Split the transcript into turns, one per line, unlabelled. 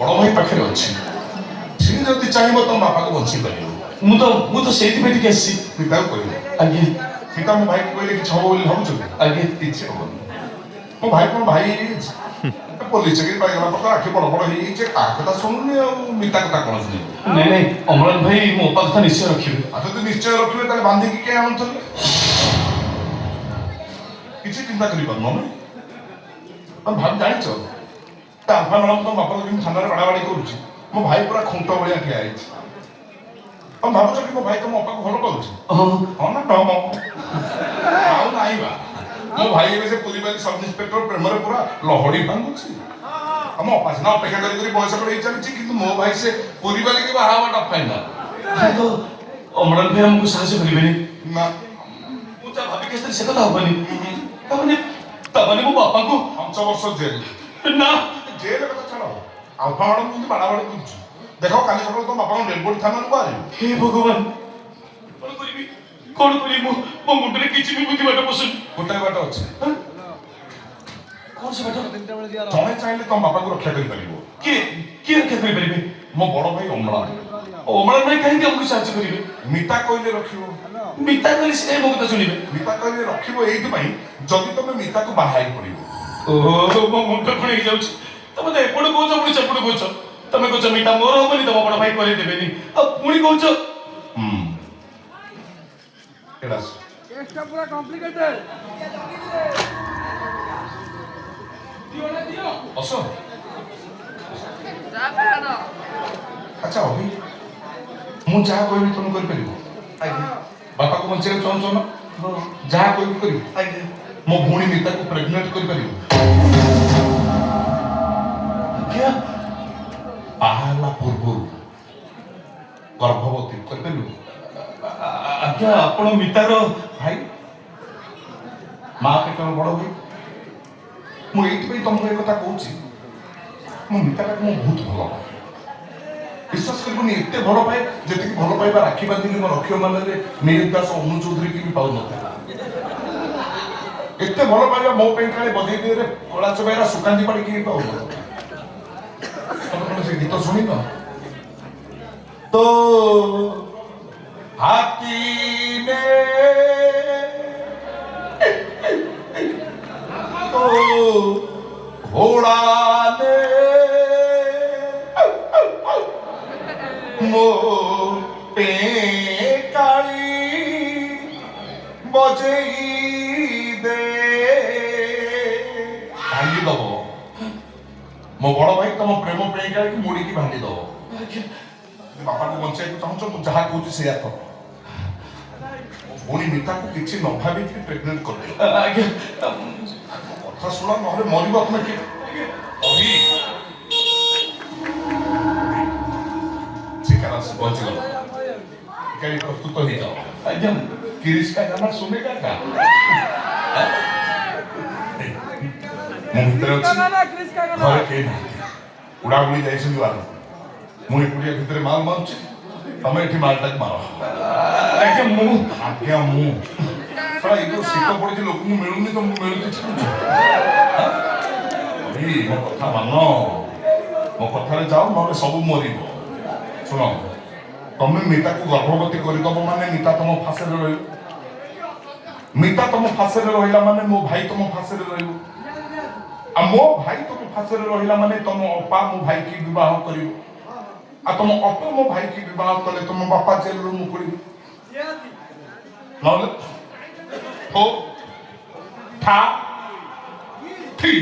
ବଡ଼ ଭାଇ ପାଖରେ ଅଛି ସେ ଯଦି ଚାହିଁବ ତମ ବାପାକୁ ବଞ୍ଚେଇ ପାରିବ।
ମୁଁ ତ ସେଇଥିପାଇଁ ଟିକେ ଆସିଛି।
ପିତାକୁ କହିବ
ଆଜ୍ଞା
ପିତା ମୋ ଭାଇକୁ କହିଲେ କିଛି ହବ ବୋଲି ଭାବୁଛନ୍ତି?
ଆଜ୍ଞା
କିଛି ହବନି। ମୋ ଭାଇ କଣ ଭାଇ ହେଇଯାଇଛି ପୋଲିସ ଚାକିରି ପାଇଗଲା ପରେ ଆଖି ବଡ଼ ବଡ଼ ହେଇଯାଇଛି କାହା କଥା ଶୁଣୁନି ଆଉ ମିତା କଥା କଣ ଶୁଣିବ?
ନାଇଁ ନାଇଁ ଅମଳାନ ଭାଇ ମୋ ଅପା କଥା ନିଶ୍ଚୟ ରଖିବେ।
ଆଉ ଯଦି ନିଶ୍ଚୟ ରଖିବେ ତାହେଲେ ବାନ୍ଧିକି କିଏ ଆଣୁଥିଲେ? କିଛି ଚିନ୍ତା କରିପାରୁନ ନା ତମେ ଭାବି ଜାଣିଛ ତା ଆଲଫା ମ୍ୟାଡ଼ାମ ତମ ବାପାକୁ ଯେମିତି ଥାନାରେ ବାଡ଼ାବାଡ଼ି କରୁଛି ମୋ ଭାଇ ପୁରା ଖୁଣ୍ଟ ଭଳିଆ ଠିଆ ହେଇଛି। ତମେ ଭାବୁଛ କି ମୋ ଭାଇ ତମ ଅପାକୁ ଭଲ କରୁଛି? ହଁ ନା ଡମ ଆଉ ନାଇଁ ବା ମୋ ଭାଇ ଏବେ ସେ ପୁଲିବାଲି ସବ୍ ଇନ୍ସପେକ୍ଟର ପ୍ରେମରେ ପୁରା ଲହଡ଼ି ଭାଙ୍ଗୁଛି। ଆମ ଅପା ସିନା ଅପେକ୍ଷା କରି ବୟସ ହେଇ ଚାଲିଛି କିନ୍ତୁ ମୋ ଭାଇ ସେ ପୁଲିବାଲିକି ବାହା ହବାଟା ଫାଇନାଲ।
କିନ୍ତୁ ଅମଳାନ ଭାଇ ଆମକୁ ସାହାଯ୍ୟ କରିବେନି।
ନା
ମୁଁ ଯାହା ଭାବିକି ଆସିଥିଲି ସେ କଥା ହବନି। ତାମାନେ ମୋ ବାପାଙ୍କୁ
5 ବର୍ଷ ଜେଲ।
ନା
ଜେଲ କଥା ଛାଡ଼ ଆଲଫା ମ୍ୟାଡ଼ାମ କିନ୍ତୁ ବାଡ଼ାବାଡ଼ି କରୁଛୁ। ଦେଖ କାଲି ସକାଳେ ତମ ବାପାଙ୍କ ଡେଡ୍ ବଡି ଥାନାରୁ ବାହାରିବ।
ହେ ଭଗବାନ କଣ କରିବି ମୋ ମୁଣ୍ଡରେ କିଛି ବି ବୁଦ୍ଧି ବାଟ ପଶୁନି।
ଗୋଟାଏ ବାଟ ଅଛି
କଣ ସେ ବାଟ?
ଜଣେ ଚାହିଁଲେ ତମ ବାପାକୁ ରକ୍ଷା କରିପାରିବ।
କିଏ ରକ୍ଷା କରିପାରିବେ?
ମୋ ବଡ଼ ଭାଇ ଅମଳାନ।
ଅମଳାନ ଭାଇ କାହିଁକି ଆମକୁ ସାହାଯ୍ୟ କରିବେ?
ମିତା କହିଲେ ରଖିବ।
ମିତା କହିଲେ ସେ ମୋ କଥା ଶୁଣିବେ।
ମିତା କହିଲେ ରଖିବ ଏଇଥିପାଇଁ ଯଦି ତମେ ମିତାକୁ ବାହା ହେଇ ପଡ଼ିବ।
ଓହୋ ମୋ ମୁଣ୍ଡ କଣ ହେଇଯାଉଛି। ତମେ ତ ଏପଟେ କହୁଛ ପୁଣି ସେପଟେ କହୁଛ। ତମେ କହୁଛ ମିତା ମୋର ହବନି ତମ ବଡ଼ ଭାଇ କରେଇ ଦେବେନି ଆଉ ପୁଣି କହୁଛ
ଏଟା
केसटा पूरा कॉम्प्लिकेटेड
ବସ। ଆଚ୍ଛା ଅଭି ମୁଁ ଯାହା କହିବି ତମେ କରିପାରିବ?
ଆଜ୍ଞା
ବାପାକୁ ବଞ୍ଚେଇବାକୁ ଚାହୁଁଛ ନା?
ହଁ
ଯାହା କହିବି କରିବ?
ଆଜ୍ଞା
ମୋ ଭଉଣୀ ମିତାକୁ ପ୍ରେଗନେଣ୍ଟ କରିପାରିବ?
ଆଜ୍ଞା
ବାହା ହେଲା ପୂର୍ବରୁ ଗର୍ଭବତୀ କରିପାରିବ?
ଆଜ୍ଞା ଆପଣ ମିତାର
ଭାଇ ମା ପେଟର ବଡ଼ ଭାଇ। ମୁଁ ଏଇଥିପାଇଁ ତମକୁ ଏ କଥା କହୁଛି ମୁଁ ମିତାଟାକୁ ମୁଁ ବହୁତ ଭଲ ପାଏ। ବିଶ୍ୱାସ କରିବୁନି ଏତେ ଭଲ ପାଏ ଯେତିକି ଭଲ ପାଇବା ରାକ୍ଷୀ ବାନ୍ଧିଲି ମୋ ରକ୍ଷୀୟ ମାନରେ ମିହିର ଦାସ ଅନୁ ଚୌଧୁରୀ କି ବି ପାଉନଥିଲା। ଏତେ ଭଲ ପାଇବା ମୋ ପାଇଁ କାଳେ ବଜେଇ ଦିଏରେ କଳା ଚୋବାଇରା ସୁକାନ୍ତି ପାଡ଼ିକି ବି ପାଉନଥିଲା। ତମେ କଣ ସେ ଗୀତ ଶୁଣିନ? तो हाथी ने तो घोड़ा ने मो पे काली बजेई दे भांगी दब मो बड़ भाई तुम प्रेम पे काली मुड़ी की भांगी दब। बापा को बचाइବାକୁ ଚାହୁଁଛ ମୁଁ ଯାହା କହୁଛି ସେଇଆ କର। ପୁଣି ମିତାକୁ କିଛି ନ ଭାବିକି ପ୍ରେଗନେଣ୍ଟ କରିଦେବ।
ଆଜ୍ଞା
କଥା ଶୁଣ ନହେଲେ ମରିବ ତମେ କିଏ? ଅଭି ଶିକାର ବଞ୍ଚିଗଲ। ଗାଡ଼ି ପ୍ରସ୍ତୁତ ହେଇଯାଅ।
ଆଜ୍ଞା
କିରିଶ କା ଗାନା ଶୁନେଗା କା? ମୁଁ ଭିତରେ ଅଛି ଘରେ କେହି ନାହାନ୍ତି। ଉଡ଼ାଉଡ଼ି ଯାଇଛନ୍ତି ବାହାରକୁ। ମୁଁ ଏକୁଟିଆ ଭିତରେ ମାଲ ମାରୁଛି ତମେ ଏଠି ମାଲଟାକୁ ମାର।
ଆଜ୍ଞା ମୁଁ
ଆଜ୍ଞା ମୁଁ ଶଳା ଏଇ ଯୋଉ ଶୀତ ପଡିଛି ଲୋକଙ୍କୁ ମିଳୁନି ତମକୁ ମିଳୁଛି। ମୋ କଥା ମାନ ମୋ କଥାରେ ଯାଅ ନହେଲେ ସବୁ ମରିବ। ଶୁଣ ତମେ ମିତାକୁ ଗର୍ଭବତୀ କରିଦବ ମାନେ ମିତା ତମ ଫାଶରେ ରହିବ। ମିତା ତମ ଫାଶରେ ରହିଲା ମାନେ ମୋ ଭାଇ ତମ ଫାଶରେ ରହିବ। ଆଉ ମୋ ଭାଇ ତମ ଫାଶରେ ରହିଲା ମାନେ ତମ ଅପା ମୋ ଭାଇକି ବିବାହ କରିବ। ଆଉ ତମ ଅପା ମୋ ଭାଇକି ବିବାହ କଲେ ତମ ବାପା ଜେଲରୁ ମୁକୁଳିବେ। ନହେଲେ ହୋ ଠା ଠି